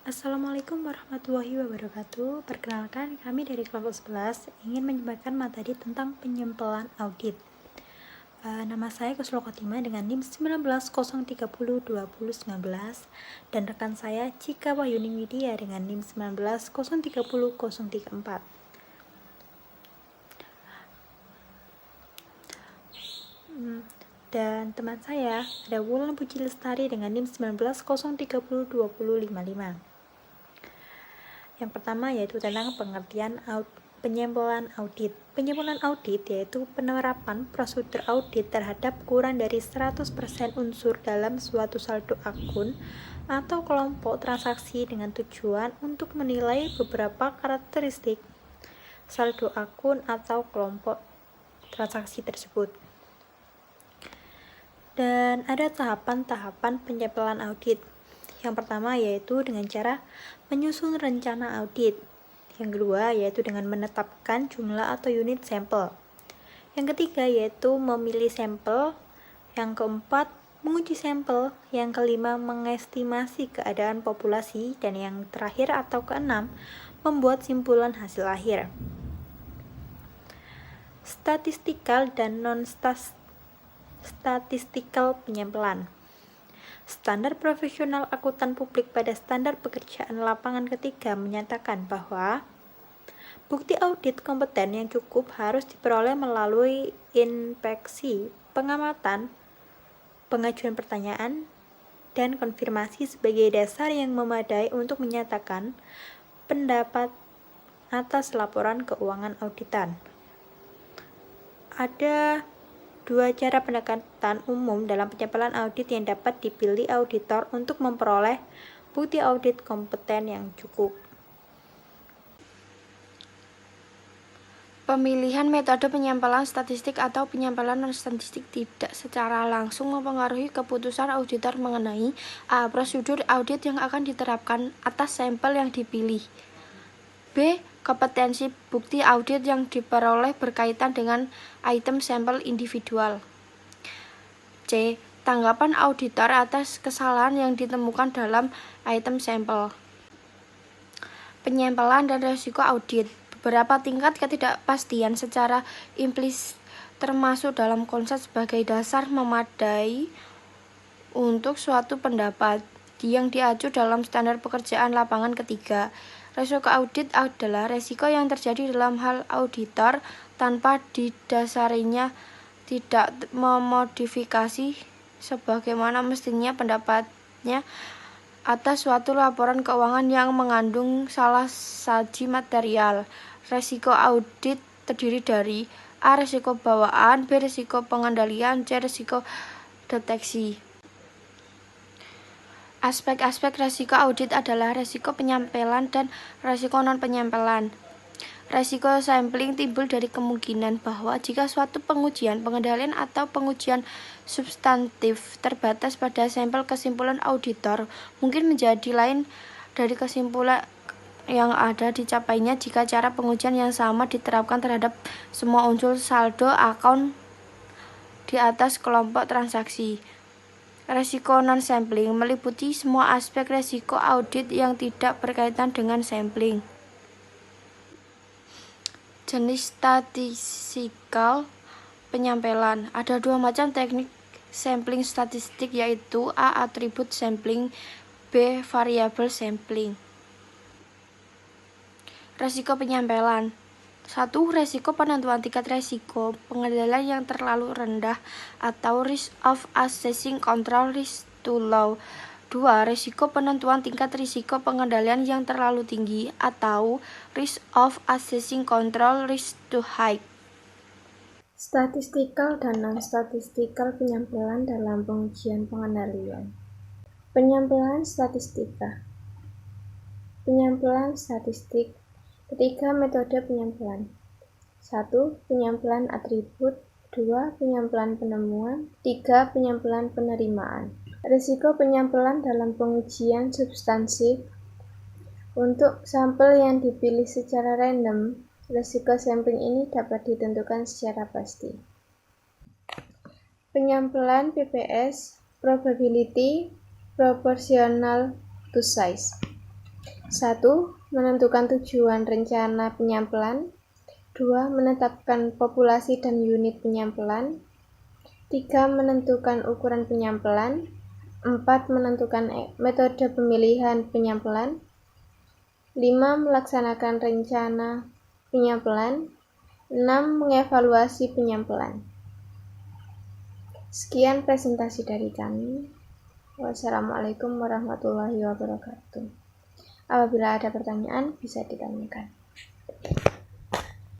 Assalamualaikum warahmatullahi wabarakatuh. Perkenalkan, kami dari kelompok 11 ingin menyampaikan materi tentang penyempelan audit. Nama saya Kuslo Khotimah dengan NIM 1903002019 dan rekan saya Cika Wahyuni Widya dengan NIM 19030034. Dan teman saya ada Wulan Puji Lestari dengan NIM 1903002055. Yang pertama yaitu tentang pengertian penyempelan audit. Penyempelan audit yaitu penerapan prosedur audit terhadap kurang dari 100% unsur dalam suatu saldo akun atau kelompok transaksi dengan tujuan untuk menilai beberapa karakteristik saldo akun atau kelompok transaksi tersebut. Dan ada tahapan-tahapan penyempelan audit. Yang pertama yaitu dengan cara menyusun rencana audit. Yang kedua yaitu dengan menetapkan jumlah atau unit sampel. Yang ketiga yaitu memilih sampel. Yang keempat menguji sampel. Yang kelima mengestimasi keadaan populasi. Dan yang terakhir atau keenam membuat simpulan hasil akhir. Statistikal dan non-statistikal penyempelan. Standar profesional akuntan publik pada standar pekerjaan lapangan ketiga menyatakan bahwa bukti audit kompeten yang cukup harus diperoleh melalui inspeksi, pengamatan, pengajuan pertanyaan, dan konfirmasi sebagai dasar yang memadai untuk menyatakan pendapat atas laporan keuangan auditan. Ada dua cara pendekatan umum dalam penyempelan audit yang dapat dipilih auditor untuk memperoleh bukti audit kompeten yang cukup. Pemilihan metode penyempelan statistik atau penyempelan non-statistik tidak secara langsung mempengaruhi keputusan auditor mengenai A. Prosedur audit yang akan diterapkan atas sampel yang dipilih. B. Kompetensi bukti audit yang diperoleh berkaitan dengan item sampel individual. C. Tanggapan auditor atas kesalahan yang ditemukan dalam item sampel. Penyempelan dan risiko audit. Beberapa tingkat ketidakpastian secara implisit termasuk dalam konsep sebagai dasar memadai untuk suatu pendapat yang diacu dalam standar pekerjaan lapangan ketiga. Risiko audit adalah risiko yang terjadi dalam hal auditor tanpa didasarinya tidak memodifikasi sebagaimana mestinya pendapatnya atas suatu laporan keuangan yang mengandung salah saji material. Risiko audit terdiri dari A. Risiko bawaan, B. Risiko pengendalian, C. Risiko deteksi. Aspek-aspek risiko audit adalah risiko penyempelan dan risiko non-penyempelan. Risiko sampling timbul dari kemungkinan bahwa jika suatu pengujian, pengendalian atau pengujian substantif terbatas pada sampel, kesimpulan auditor mungkin menjadi lain dari kesimpulan yang ada dicapainya jika cara pengujian yang sama diterapkan terhadap semua unsur saldo akun di atas kelompok transaksi. Risiko non-sampling meliputi semua aspek risiko audit yang tidak berkaitan dengan sampling. Jenis statistikal penyempelan. Ada dua macam teknik sampling statistik yaitu A. Atribut sampling, B. Variabel sampling. Risiko penyempelan. 1. Risiko penentuan tingkat risiko pengendalian yang terlalu rendah atau risk of assessing control risk too low. 2. Risiko penentuan tingkat risiko pengendalian yang terlalu tinggi atau risk of assessing control risk too high. Statistikal dan non-statistikal penyempelan dalam pengujian pengendalian. Penyempelan statistika. Penyempelan statistik. Ketiga metode penyempelan. 1. Penyempelan atribut. 2. Penyempelan penemuan. 3. Penyempelan penerimaan. Risiko penyempelan dalam pengujian substansif. Untuk sampel yang dipilih secara random, risiko sampling ini dapat ditentukan secara pasti. Penyempelan PPS, probability proportional to size. 1. Menentukan tujuan rencana penyampelan. 2. Menetapkan populasi dan unit penyampelan. 3. Menentukan ukuran penyampelan. 4. Menentukan metode pemilihan penyampelan. 5. Melaksanakan rencana penyampelan. 6. Mengevaluasi penyampelan. Sekian presentasi dari kami. Wassalamualaikum warahmatullahi wabarakatuh. Apabila ada pertanyaan, bisa ditanyakan.